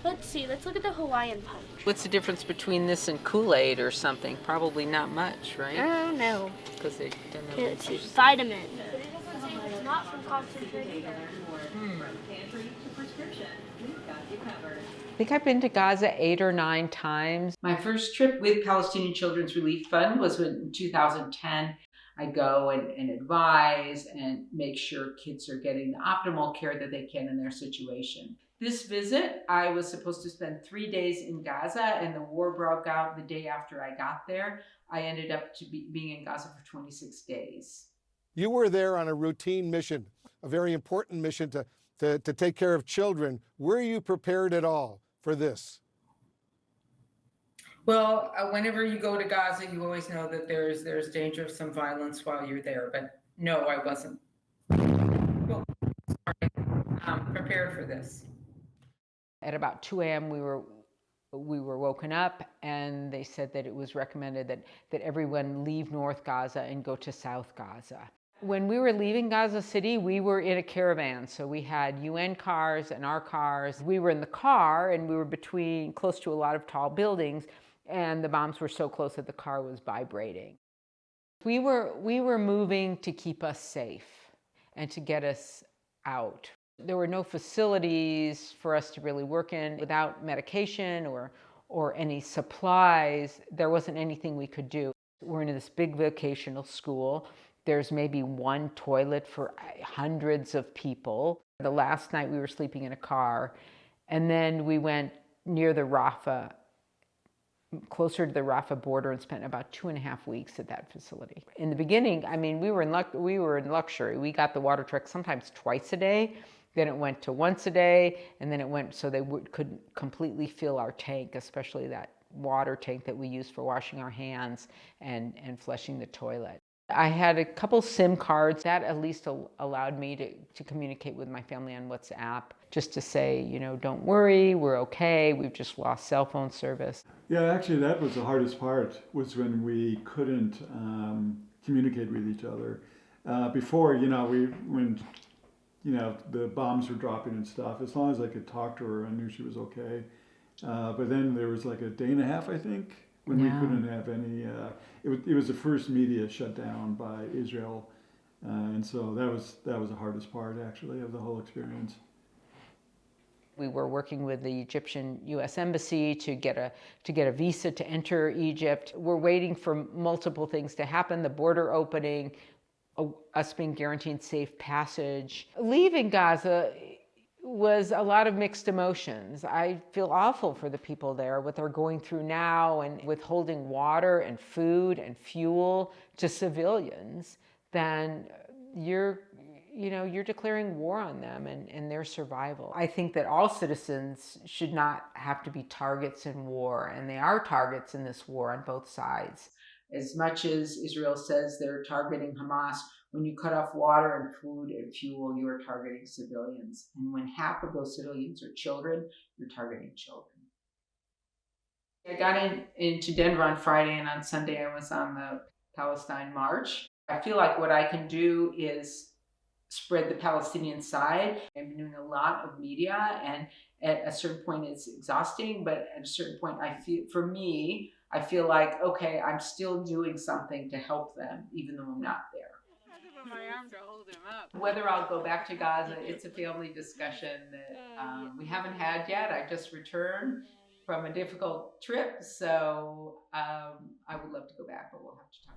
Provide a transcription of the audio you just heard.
Let's see, let's look at the Hawaiian punch. What's the difference between this and Kool-Aid or something? Probably not much, right? I don't know. Because they don't have Let's see, vitamin. It's not from concentration. I think I've been to Gaza 8 or 9 times. My first trip with Palestinian Children's Relief Fund was in 2010. I go and advise and make sure kids are getting the optimal care that they can in their situation. This visit, I was supposed to spend 3 days in Gaza, and the war broke out the day after I got there. I ended up being in Gaza for 26 days. You were there on a routine mission, a very important mission to take care of children. Were you prepared at all for this? Well, whenever you go to Gaza, you always know that there's danger of some violence while you're there. But no, I wasn't prepared for this. At about 2 a.m. we were woken up, and they said that it was recommended that everyone leave North Gaza and go to South Gaza. When we were leaving Gaza City, we were in a caravan. So we had UN cars and our cars. We were in the car, and we were close to a lot of tall buildings, and the bombs were so close that the car was vibrating. We were moving to keep us safe and to get us out. There were no facilities for us to really work in. Without medication or any supplies, there wasn't anything we could do. We're in this big vocational school. There's maybe one toilet for hundreds of people. The last night we were sleeping in a car, and then we went near the Rafah, closer to the Rafah border, and spent about 2.5 weeks at that facility. In the beginning, I mean, we were in luxury. We got the water truck sometimes twice a day. Then it went to once a day, and then it went so they could completely fill our tank, especially that water tank that we use for washing our hands and flushing the toilet. I had a couple SIM cards. That at least allowed me to communicate with my family on WhatsApp, just to say, you know, don't worry, we're okay, we've just lost cell phone service. Yeah, actually that was the hardest part, was when we couldn't communicate with each other. Before, when the bombs were dropping and stuff, as long as I could talk to her, I knew she was okay. But then there was like a day and a half, I think, when we couldn't have any, it was the first media shut down by Israel. And so that was the hardest part, actually, of the whole experience. We were working with the Egyptian U.S. Embassy to get a visa to enter Egypt. We're waiting for multiple things to happen, the border opening, us being guaranteed safe passage. Leaving Gaza was a lot of mixed emotions. I feel awful for the people there, what they're going through now, and withholding water and food and fuel to civilians. Then you're declaring war on them and their survival. I think that all citizens should not have to be targets in war, and they are targets in this war on both sides. As much as Israel says they're targeting Hamas, when you cut off water and food and fuel, you are targeting civilians. And when half of those civilians are children, you're targeting children. I got into Denver on Friday, and on Sunday I was on the Palestine March. I feel like what I can do is spread the Palestinian side. I've been doing a lot of media, and at a certain point it's exhausting, but at a certain point I feel like, okay, I'm still doing something to help them, even though I'm not there. My arm to hold him up. Whether I'll go back to Gaza, it's a family discussion that we haven't had yet. I just returned from a difficult trip, so I would love to go back, but we'll have to talk.